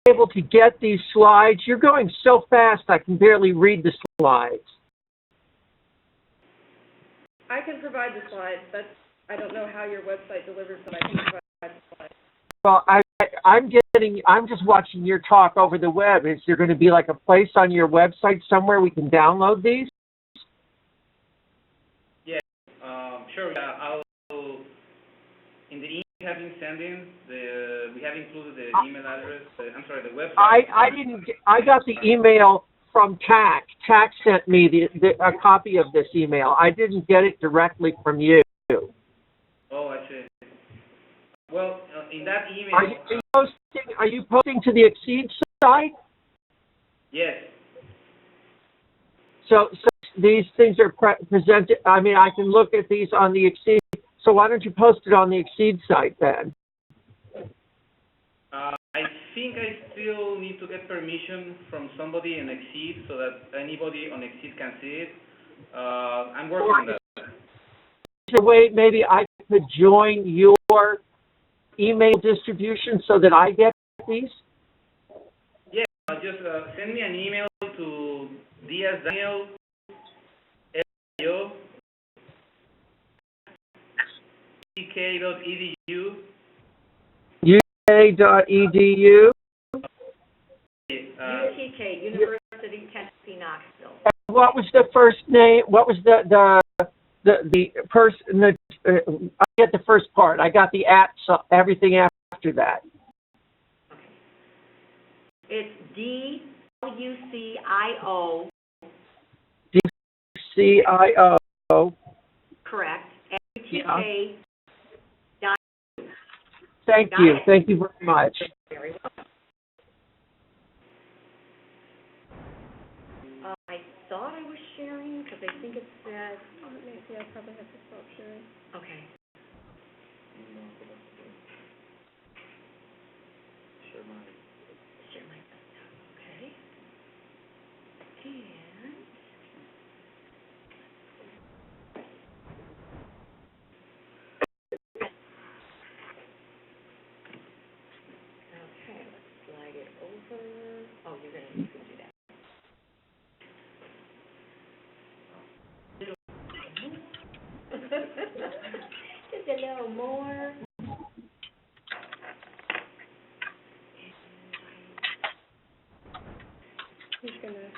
able to get these slides? You're going so fast I can barely read the slides. I can provide the slides. I don't know how your website delivers, but I can provide the slides. Well, I'm just watching your talk over the web. Is there going to be like a place on your website somewhere we can download these? Yeah, sure. I'll in the email we have been sending we have included the email address. I'm sorry, the website. I got the email from TAC. TAC sent me a copy of this email. I didn't get it directly from you. Oh, I see. Well, in that email... Are you posting to the XSEDE site? Yes. So these things are presented, I mean, I can look at these on the XSEDE. So why don't you post it on the XSEDE site then? I think I still need to get permission from somebody in XSEDE so that anybody on XSEDE can see it. I'm working on that. Is there a way maybe I could join your email distribution so that I get these? Yeah, just send me an email to diazdaniel@uk.edu. UK.edu. UTK, University Tennessee Knoxville. What was the first name? What was the person? I get the first part. I got the at, so everything after that. Okay. It's DLUCIO. DCIO. Correct. UTK. Yeah. Thank you. Thank you very much. Very well. I thought I was sharing because I think it said. Oh, maybe I probably have to stop sharing. Okay. Share my desktop. Okay. And okay, let's slide it over. Oh, you're gonna need to do that. Just a little more. Who's gonna?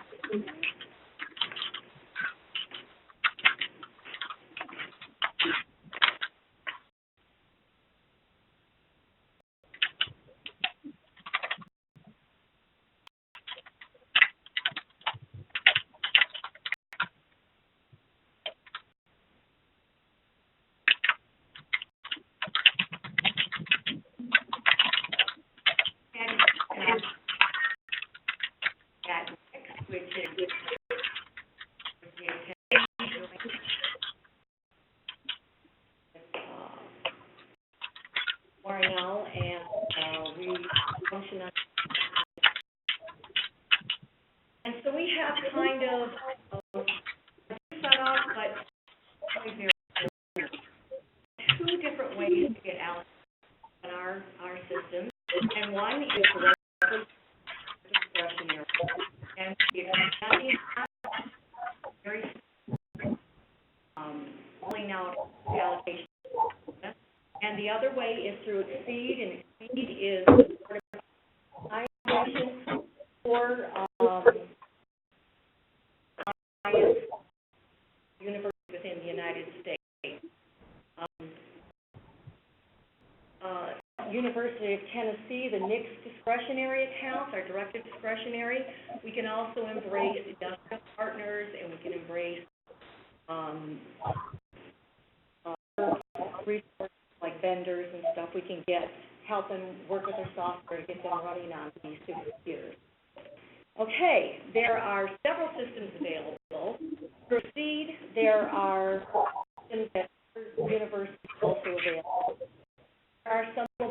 Which is Warnell, and we function on. And so we have kind of set up, but two different ways to get out on our system, and one is the discretionary. And very pulling out the allocation. And the other way is through XSEDE, and XSEDE is sort of organization for science universities within the United States. University of Tennessee, the NICS discretionary accounts are directed discretionary. We can also embrace industrial partners, and we can embrace resources like vendors and stuff. We can help them work with their software to get them running on these supercomputers. Okay, there are several systems available. For XSEDE, there are systems that universities also available. There are some that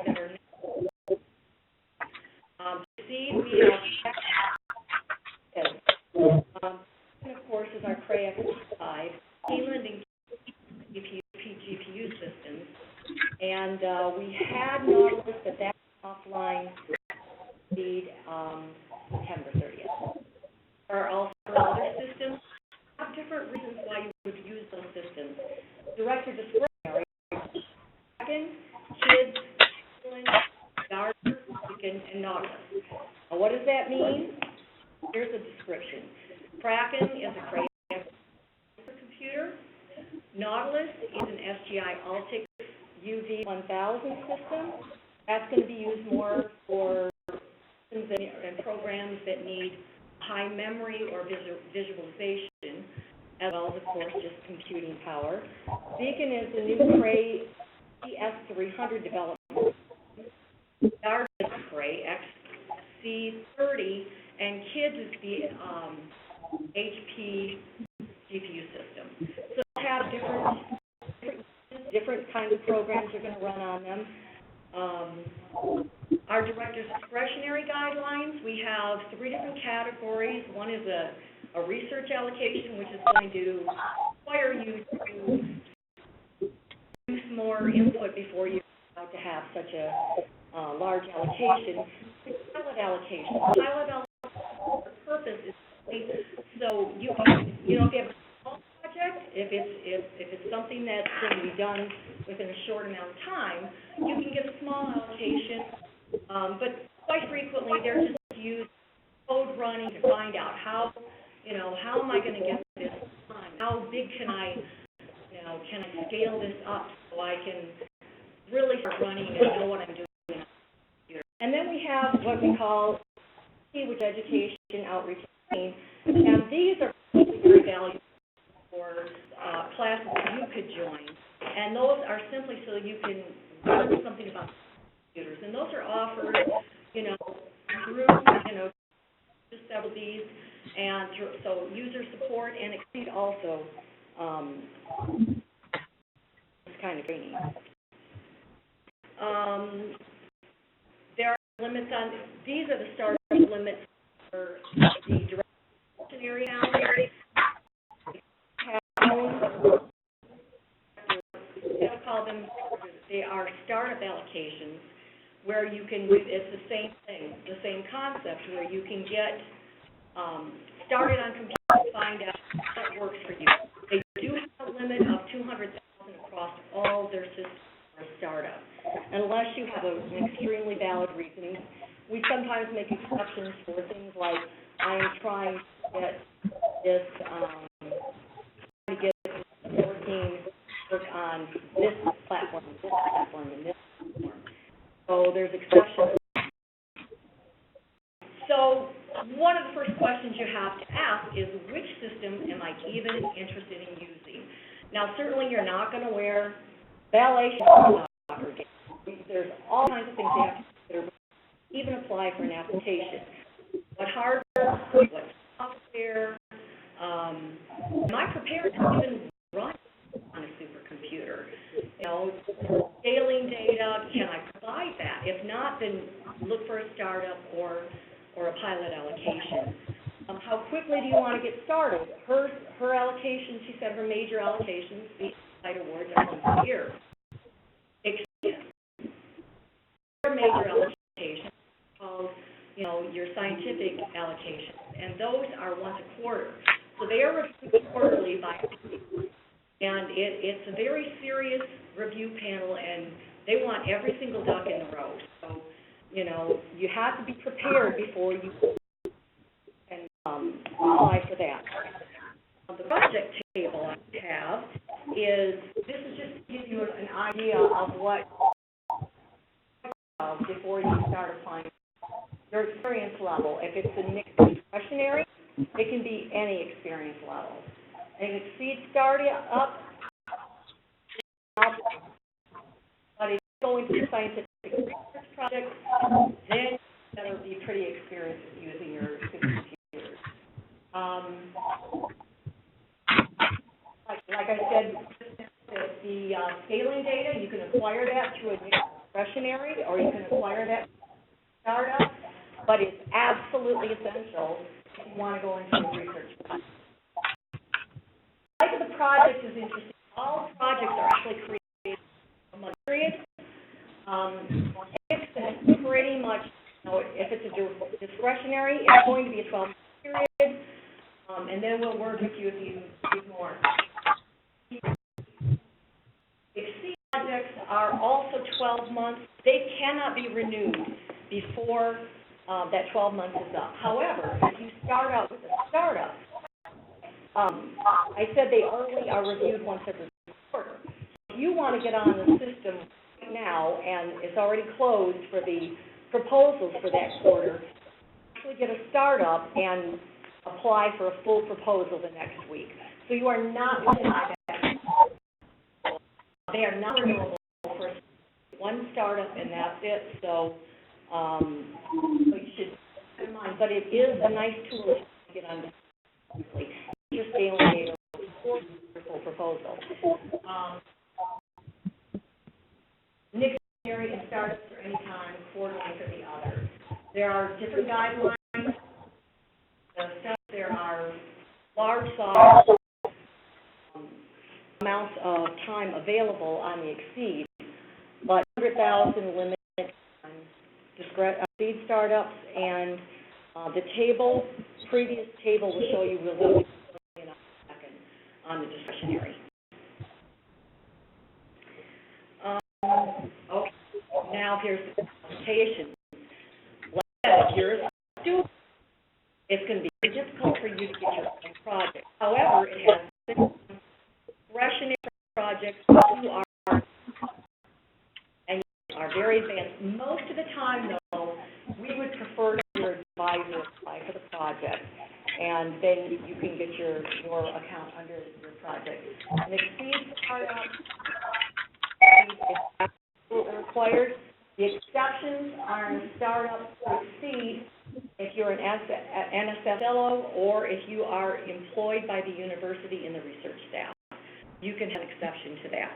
are XSEDE, we have and of course is our Cray XP5, Keeland and GPU systems, and we had Nautilus at that time. offline XSEDE, September 30th. There are also other systems that have different reasons why you would use those systems. Director discretionary, kids, Darter, Beacon, and Nautilus. Now, what does that mean? Here's a description. Kraken is a Cray supercomputer. Nautilus is an SGI Altix UV 1000 system. That's going to be used more for systems and programs that need high memory or visualization, as well as, of course, just computing power. Beacon is the new Cray CS300 development. Darter is Cray XSEDE, and Kids is the HP GPU system. So they'll have different kinds of programs are going to run on them. Our director's discretionary guidelines, we have 3 different categories. One is a research allocation, which is going to require you to use more input before you to have such a large allocation. Pilot allocation. Pilot allocation, the purpose is so you can, if you have a small project, if it's something that's going to be done within a short amount of time, you can get a small allocation, but quite frequently they're just used code running to find out how am I going to get this time? How big can I scale this up so I can really start running and know what I'm doing on the computer? And then we have what we call which education, outreach, and these are very valuable for classes that you could join. And those are simply so you can learn something about computers. And those are offered, through, just several of these, and so user support and XSEDE also this kind of training. There are limits on, these are the starting limits for the direct area now. They'll call them, they are startup allocations where you can, it's the same thing, the same concept where you can get started on computer, find out what works for you. They do have a limit of 200,000 across all their systems for a startup, unless you have an extremely valid reason. We sometimes make exceptions for things like, I am trying to get this, work on this platform, and this platform. So there's exceptions. So one of the first questions you have to ask is, which system am I even interested in using? Now, certainly you're not going to wear ballet shoes. There's all kinds of things you have to consider, even apply for an application. What hardware, what software, am I prepared to even run on a supercomputer? Scaling data, can I provide that? If not, then look for a startup or a pilot allocation. How quickly do you want to get started? Her allocation, she said her major allocations, the INCITE awards are once a year. Her major allocation called, your scientific allocation, and those are once a quarter. So they are reviewed quarterly by and it's a very serious review panel, and they want every single duck in the row. So, you have to be prepared before you can apply for that. The project table I have is, this is just to give you an idea of what, before you start applying, your experience level. If it's a discretionary, it can be any experience level. And XSEDE started up, but if you go into the scientific research project, then you're going to be pretty experienced using your supercomputers. Like I said, the scaling data, you can acquire that through a discretionary, or you can acquire that startup, but it's absolutely essential if you want to go into a research project. Like the project is interesting. All projects are actually created in a month period. It's an operating discretionary. It's going to be a 12-month period, and then we'll work with you if you need more. XSEDE projects are also 12 months. They cannot be renewed before that 12 months is up. However, if you start out with a startup, I said they only are reviewed once every quarter. If you want to get on the system right now and it's already closed for the proposals for that quarter, actually get a startup and apply for a full proposal the next week. So you are not denied that. They are not renewable for one startup and that's it. So you should keep in mind. But it is a nice tool to get on quickly. Your scaling data for full proposal. Nixon area and startups for any time, quarterly for the other. There are different guidelines. There are large size amounts of time available on the XSEDE, but 100,000 limit on XSEDE startups, and the table, previous table will show you really in a second on the discretionary. Okay, now here's the presentation. If you're a student, it's going to be very difficult for you to get your own project. However, it has discretionary projects you are and you are very advanced. Most of the time, though, we would prefer to have your advisor apply for the project, and then you can get your account under your project. And XSEDE startup is absolutely required. The exceptions are in startup to XSEDE if you're an NSF fellow or if you are employed by the university in the research staff. You can have an exception to that.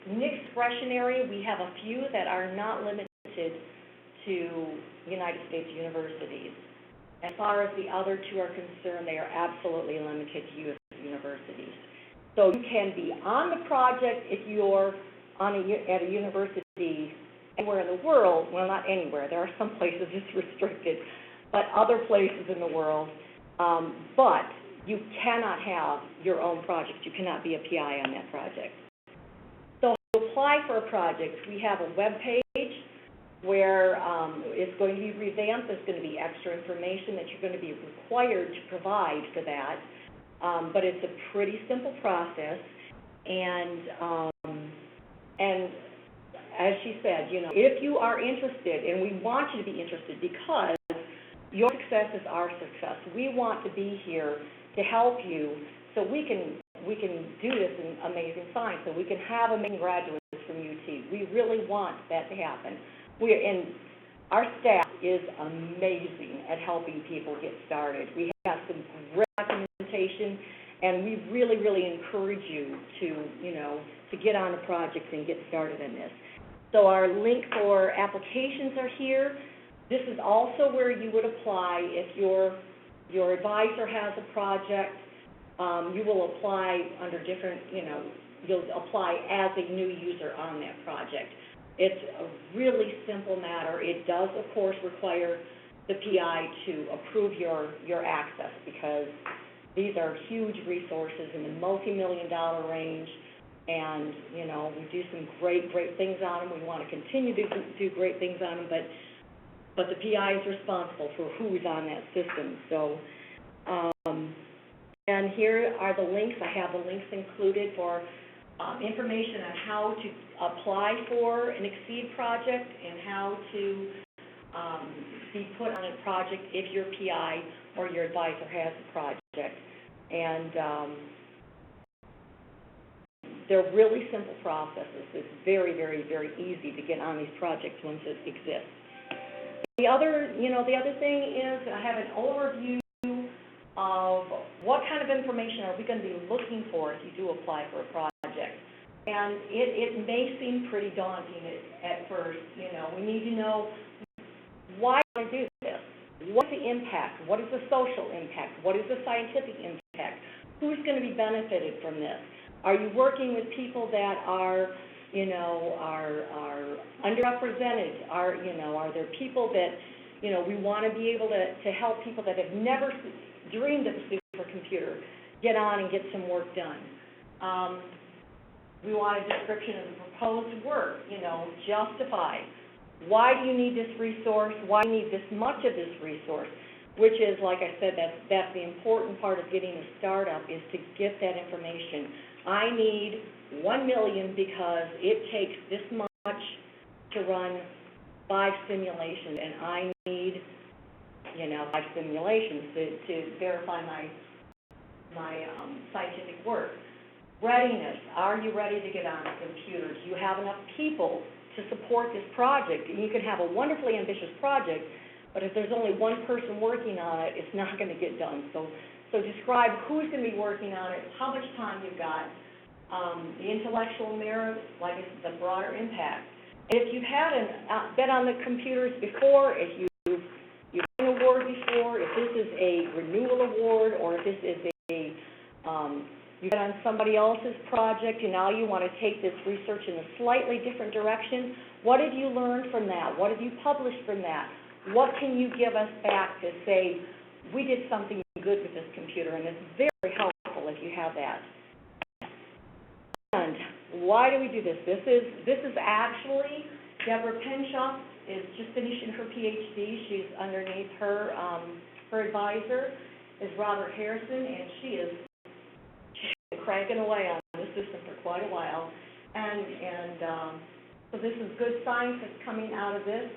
Discretionary, we have a few that are not limited to United States universities. As far as the other two are concerned, they are absolutely limited to U.S. universities. So you can be on the project if you're at a university anywhere in the world. Well, not anywhere. There are some places it's restricted, but other places in the world. But you cannot have your own project. You cannot be a PI on that project. So to apply for a project, we have a web page where it's going to be revamped. There's going to be extra information that you're going to be required to provide for that. But it's a pretty simple process, and as she said, if you are interested, and we want you to be interested because your success is our success. We want to be here to help you, so we can do this in amazing science, so we can have amazing graduates from UT. We really want that to happen. And our staff is amazing at helping people get started. We have some great documentation, and we really, really encourage you to get on a project and get started in this. So our link for applications are here. This is also where you would apply if your advisor has a project. You will apply under different, you'll apply as a new user on that project. It's a really simple matter. It does, of course, require the PI to approve your access because these are huge resources in the multi-million-dollar range, and, we do some great things on them. We want to continue to do great things on them, but the PI is responsible for who's on that system. So, and here are the links. I have the links included for information on how to apply for an XSEDE project and how to be put on a project if your PI or your advisor has a project. And they're really simple processes. It's very, very, very easy to get on these projects once it exists. The other thing is I have an overview of what kind of information are we going to be looking for if you do apply for a project. And it may seem pretty daunting at first. We need to know why do I do this? What's the impact? What is the social impact? What is the scientific impact? Who's going to be benefited from this? Are you working with people that are you know, are underrepresented? Are there people that, you know, we want to be able to help people that have never dreamed of a supercomputer get on and get some work done. We want a description of the proposed work, you know, justify. Why do you need this resource? Why do you need this much of this resource? Which is, like I said, that's the important part of getting a startup, is to get that information. I need 1 million because it takes this much to run 5 simulations, and I need, you know, 5 simulations to verify my scientific work. Readiness. Are you ready to get on a computer? Do you have enough people to support this project? And you can have a wonderfully ambitious project, but if there's only one person working on it, it's not going to get done. So describe who's going to be working on it, how much time you've got, the intellectual merit, like it's the broader impact. And if you've had been on the computers before, if you've won an award before, if this is a renewal award, or if this is you've been on somebody else's project and now you want to take this research in a slightly different direction, what have you learned from that? What have you published from that? What can you give us back to say, we did something good with this computer? And it's very helpful if you have that. And why do we do this? This is actually, Deborah Penshoff is just finishing her PhD. She's underneath her advisor is Robert Harrison, and she's been cranking away on the system for quite a while. And so this is good science that's coming out of this.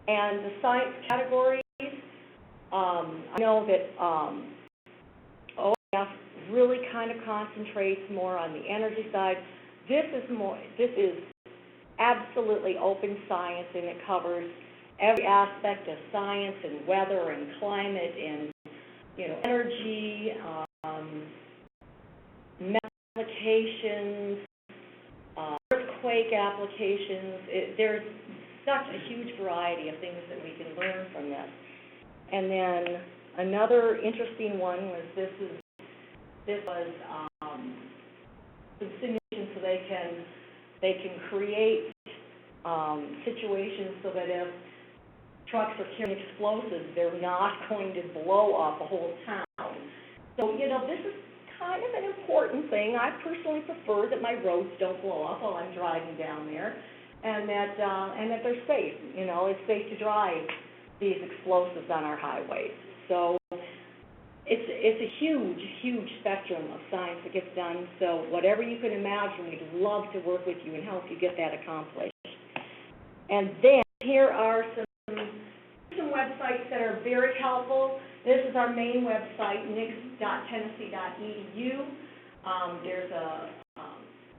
And the science categories, I know that OEF really kind of concentrates more on the energy side. This is absolutely open science, and it covers every aspect of science and weather and climate and, you know, energy, applications, earthquake applications. There's such a huge variety of things that we can learn from this. And then another interesting one was this was some simulations so they can create situations so that if trucks are carrying explosives, they're not going to blow up a whole town. So, you know, this is kind of an important thing. I personally prefer that my roads don't blow up while I'm driving down there, and that they're safe. You know, it's safe to drive these explosives on our highways. So it's a huge spectrum of science that gets done. So whatever you can imagine, we'd love to work with you and help you get that accomplished. And then here are some websites that are very helpful. This is our main website, nix.tennessee.edu. There's a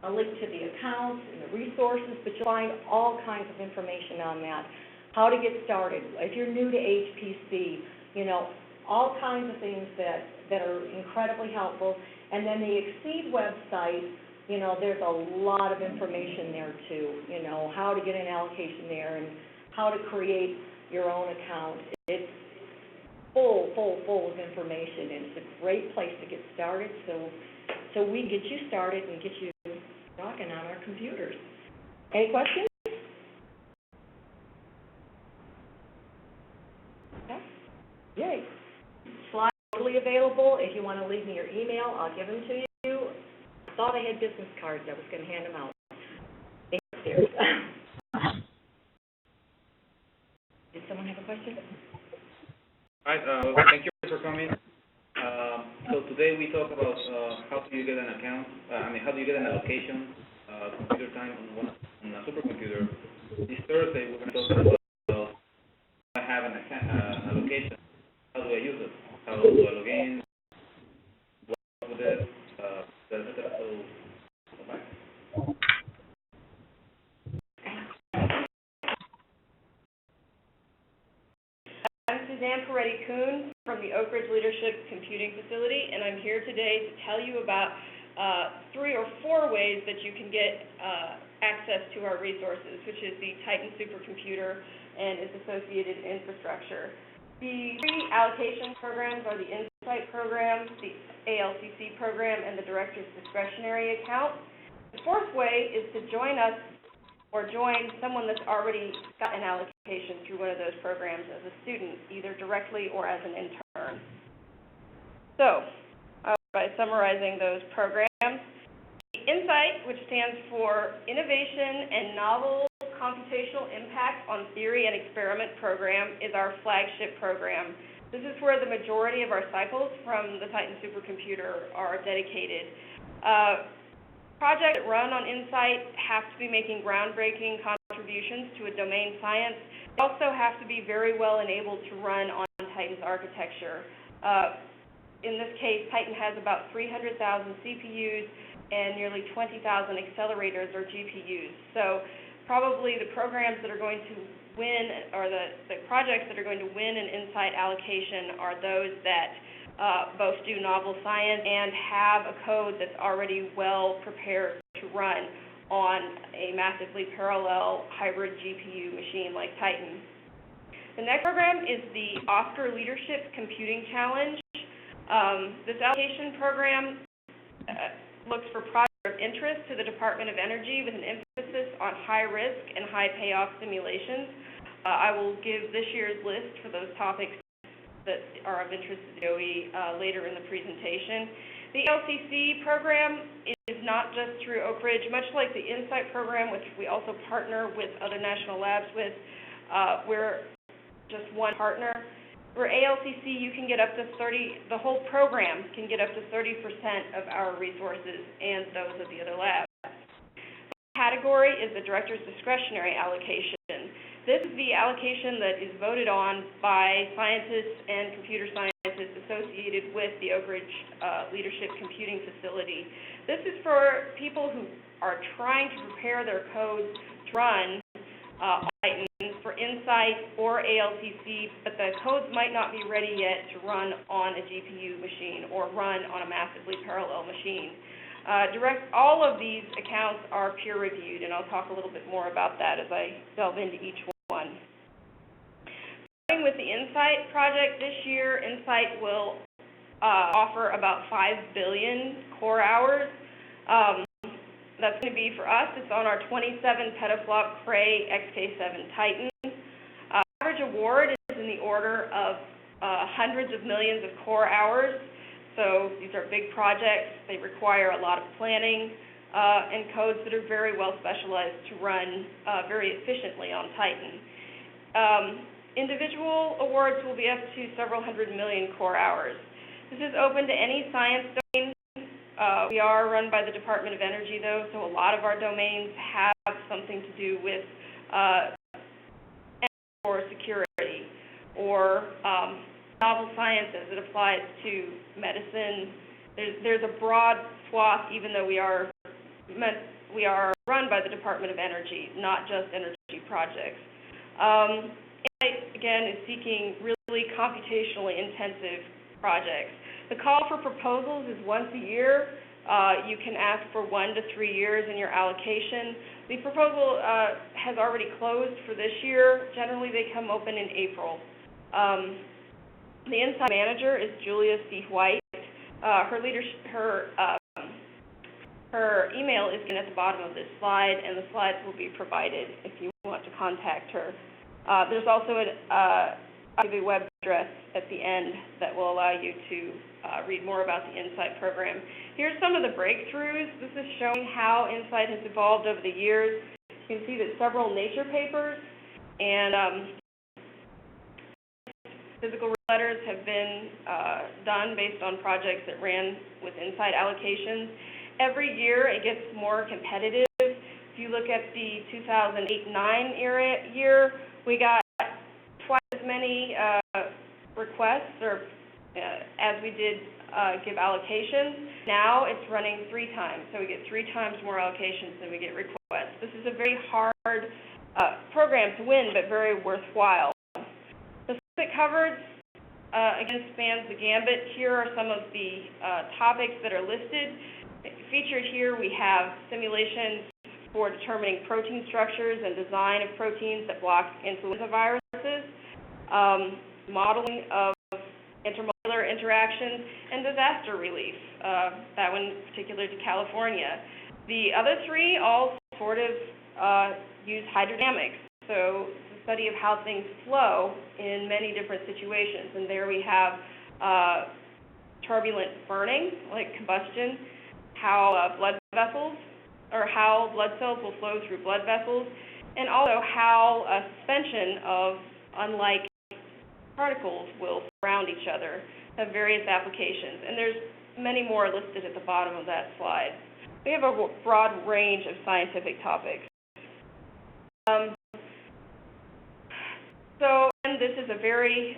link to the accounts and the resources, but you'll find all kinds of information on that. How to get started. If you're new to HPC, you know, all kinds of things that are incredibly helpful. And then the XSEDE website, you know, there's a lot of information there too. You know, how to get an allocation there and how to create your own account. It's full of information, and it's a great place to get started. So we can get you started and get you rocking on our computers. Any questions? Okay. Yay. Slides are totally available. If you want to leave me your email, I'll give them to you. I thought I had business cards. I was going to hand them out. Upstairs. Did someone have a question? Hi, thank you for coming. So today we talk about how do you get an account, how do you get an allocation, computer time on a supercomputer. This Thursday we're going to talk about how I have an allocation, how do I use it, how do I log in, what with it, etc. So, bye. I'm Suzanne Peretti-Kuhn from the Oak Ridge Leadership Computing Facility, and I'm here today to tell you about 3 or 4 ways that you can get access to our resources, which is the Titan supercomputer and its associated infrastructure. The 3 allocation programs are the INCITE program, the ALCC program, and the Director's Discretionary Account. The fourth way is to join us or join someone that's already got an allocation through one of those programs as a student, either directly or as an intern. So, by summarizing those programs, the INCITE, which stands for Innovation and Novel Computational Impact on Theory and Experiment program, is our flagship program. This is where the majority of our cycles from the Titan supercomputer are dedicated. Projects that run on INCITE have to be making groundbreaking contributions to a domain science. They also have to be very well enabled to run on Titan's architecture. In this case, Titan has about 300,000 CPUs and nearly 20,000 accelerators or GPUs. So probably the programs that are going to win, or the projects that are going to win an INCITE allocation are those that both do novel science and have a code that's already well prepared to run on a massively parallel hybrid GPU machine like Titan. The next program is the Oscar Leadership Computing Challenge. This allocation program looks for projects of interest to the Department of Energy with an emphasis on high risk and high payoff simulations. I will give this year's list for those topics that are of interest to DOE later in the presentation. The LCC program is not just through Oak Ridge, much like the INCITE program, which we also partner with other national labs with. We're just one partner. For ALCC, you can get up to the whole program can get up to 30% of our resources and those of the other labs. The category is the director's discretionary allocation. This is the allocation that is voted on by scientists and computer scientists associated with the Oak Ridge Leadership Computing Facility. This is for people who are trying to prepare their codes to run Titan for INCITE or ALCC, but the codes might not be ready yet to run on a GPU machine or run on a massively parallel machine. All of these accounts are peer-reviewed, and I'll talk a little bit more about that as I delve into each one. Starting with the INCITE project, this year INCITE will offer about 5 billion core hours. That's going to be, for us, it's on our 27 petaflop Cray XK7 Titan. Average award is in the order of hundreds of millions of core hours. So these are big projects. They require a lot of planning and codes that are very well specialized to run very efficiently on Titan. Individual awards will be up to several hundred million core hours. This is open to any science domain. We are run by the Department of Energy, though, so a lot of our domains have something to do with or security or novel sciences. It applies to medicine. There's a broad swath, even though we are run by the Department of Energy, not just energy projects. INCITE, again, is seeking really computationally intensive projects. The call for proposals is once a year. You can ask for 1 to 3 years in your allocation. The proposal has already closed for this year. Generally, they come open in April. The INCITE manager is Julia C. White. Her email is at the bottom of this slide, and the slides will be provided if you want to contact her. There's also a web address at the end that will allow you to read more about the INCITE program. Here's some of the breakthroughs. This is showing how INCITE has evolved over the years. You can see that several Nature papers and physical letters have been done based on projects that ran with INCITE allocations. Every year it gets more competitive. If you look at the 2008-9 year, we got twice as many requests as we did give allocations. Now it's running 3 times, so we get 3 times more allocations than we get requests. This is a very hard program to win, but very worthwhile. The subject coverage, again, spans the gambit. Here are some of the topics that are listed. Featured here, we have simulations for determining protein structures and design of proteins that block influenza viruses, modeling of intermolecular interactions, and disaster relief, that one particular to California. The other three all sort of use hydrodynamics, so it's a study of how things flow in many different situations. And there we have turbulent burning, like combustion, how blood vessels, or how blood cells will flow through blood vessels, and also how a suspension of unlike particles will surround each other, have various applications. And there's many more listed at the bottom of that slide. We have a broad range of scientific topics. And this is a very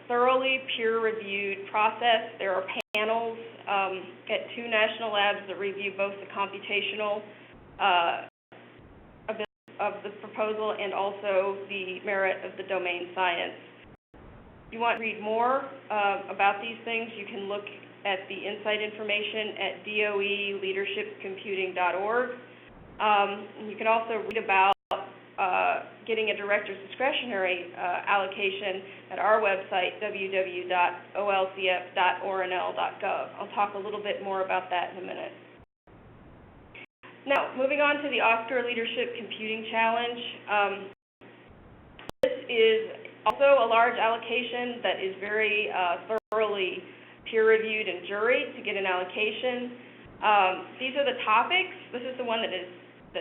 thoroughly peer-reviewed process. There are panels at 2 national labs that review both the computational of the proposal and also the merit of the domain science. If you want to read more about these things, you can look at the INCITE information at doeleadershipcomputing.org. You can also read about getting a director's discretionary allocation at our website, www.olcf.ornl.gov. I'll talk a little bit more about that in a minute. Now, moving on to the Oscar Leadership Computing Challenge. This is also a large allocation that is very thoroughly peer-reviewed and juried to get an allocation. These are the topics. This is the one that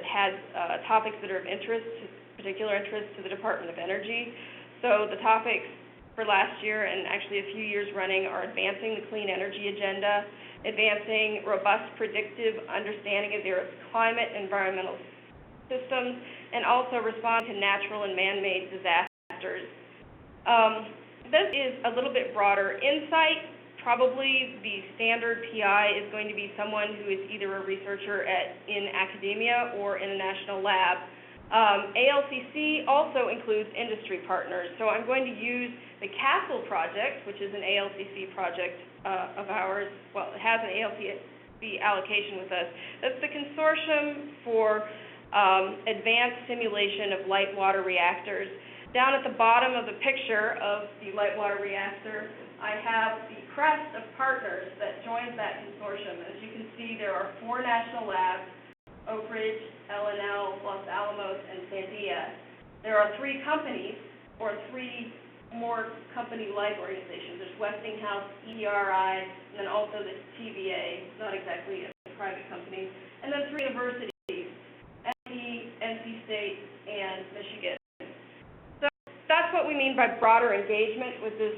has topics that are of particular interest to the Department of Energy. So the topics for last year and actually a few years running are advancing the clean energy agenda, advancing robust predictive understanding of the Earth's climate and environmental systems, and also responding to natural and man-made disasters. This is a little bit broader. INCITE, probably the standard PI is going to be someone who is either a researcher in academia or in a national lab. ALCC also includes industry partners, so I'm going to use the CASTLE project, which is an ALCC project of ours. Well, it has an ALCC allocation with us. That's the Consortium for Advanced Simulation of Light Water Reactors. Down at the bottom of the picture of the light water reactor, I have the crest of partners that joins that consortium. As you can see, there are 4 national labs: Oak Ridge, LNL, Los Alamos, and Sandia. There are 3 companies, or 3 more company-like organizations. There's Westinghouse, ERI, and then also the TVA, not exactly a private company, and then 3 universities, MP, NC State, and Michigan. So that's what we mean by broader engagement with this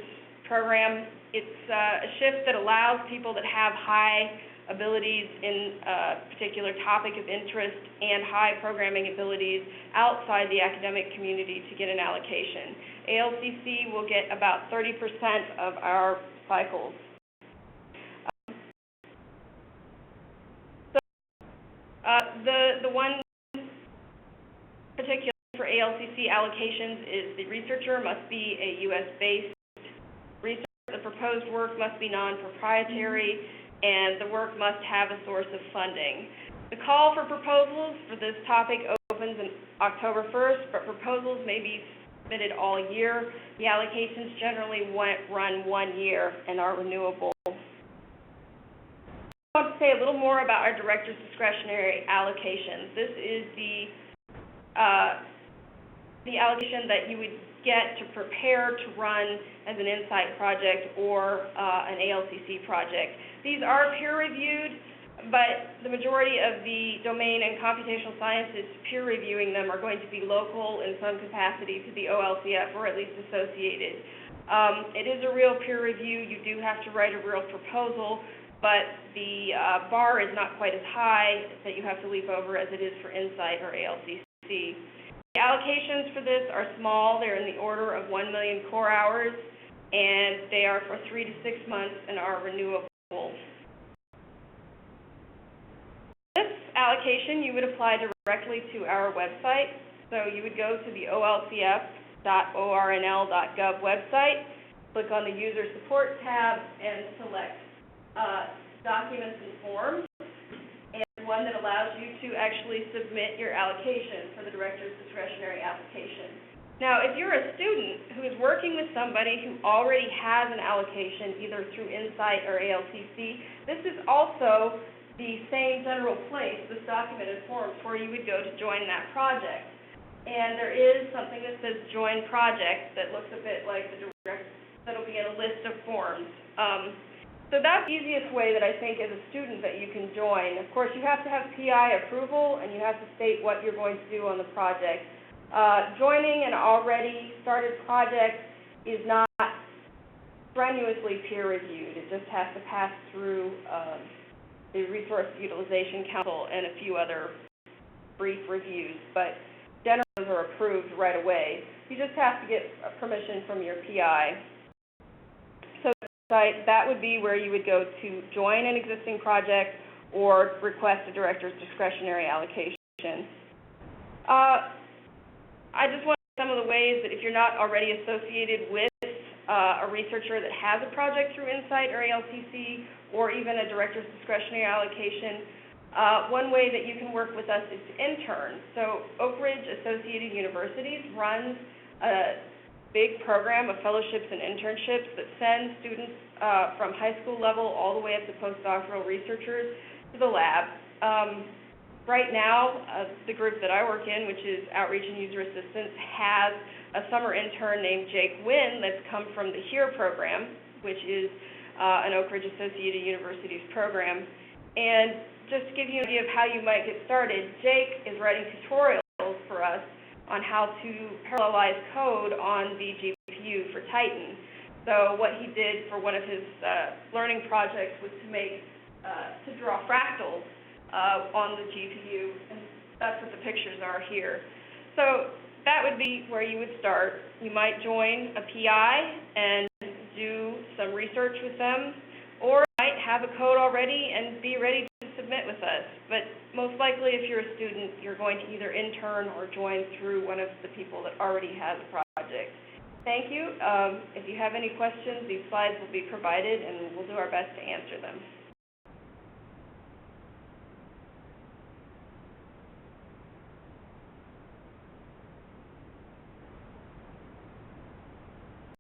program. It's a shift that allows people that have high abilities in a particular topic of interest and high programming abilities outside the academic community to get an allocation. ALCC will get about 30% of our cycles. The one particular for ALCC allocations is the researcher must be a U.S.-based researcher. The proposed work must be non-proprietary, and the work must have a source of funding. The call for proposals for this topic opens on October 1st, but proposals may be submitted all year. The allocations generally run 1 year and are renewable. I want to say a little more about our director's discretionary allocations. This is the allocation that you would get to prepare to run as an INCITE project or an ALCC project. These are peer-reviewed, but the majority of the domain and computational sciences peer reviewing them are going to be local in some capacity to the OLCF, or at least associated. It is a real peer review. You do have to write a real proposal, but the bar is not quite as high that you have to leap over as it is for INCITE or ALCC. The allocations for this are small. They're in the order of 1 million core hours, and they are for 3 to 6 months and are renewable. This allocation, you would apply directly to our website. So you would go to the olcf.ornl.gov website, click on the User Support tab, and select Documents and Forms, and one that allows you to actually submit your allocation for the director's discretionary application. Now, if you're a student who is working with somebody who already has an allocation, either through INCITE or ALCC, this is also the same general place, this documented forms, where you would go to join that project. And there is something that says Join Project that looks a bit like the direct, that'll be in a list of forms. So that's the easiest way that I think as a student that you can join. Of course, you have to have PI approval and you have to state what you're going to do on the project. Joining an already started project is not strenuously peer reviewed. It just has to pass through the Resource Utilization Council and a few other brief reviews, but generally those are approved right away. You just have to get permission from your PI. So that would be where you would go to join an existing project or request a director's discretionary allocation. I just want to some of the ways that if you're not already associated with a researcher that has a project through INCITE or ALTC, or even a director's discretionary allocation, one way that you can work with us is to intern. So Oak Ridge Associated Universities runs a big program of fellowships and internships that send students from high school level all the way up to postdoctoral researchers to the lab. Right now, the group that I work in, which is Outreach and User Assistance, has a summer intern named Jake Wynn that's come from the HERE program, which is an Oak Ridge Associated Universities program. And just to give you an idea of how you might get started, Jake is writing tutorials for us on how to parallelize code on the GPU for Titan. So what he did for one of his learning projects was to draw fractals on the GPU, and that's what the pictures are here. So that would be where you would start. You might join a PI and do some research with them, or you might have a code already and be ready to submit with us. But most likely, if you're a student, you're going to either intern or join through one of the people that already has a project. Thank you. If you have any questions, these slides will be provided, and we'll do our best to answer them.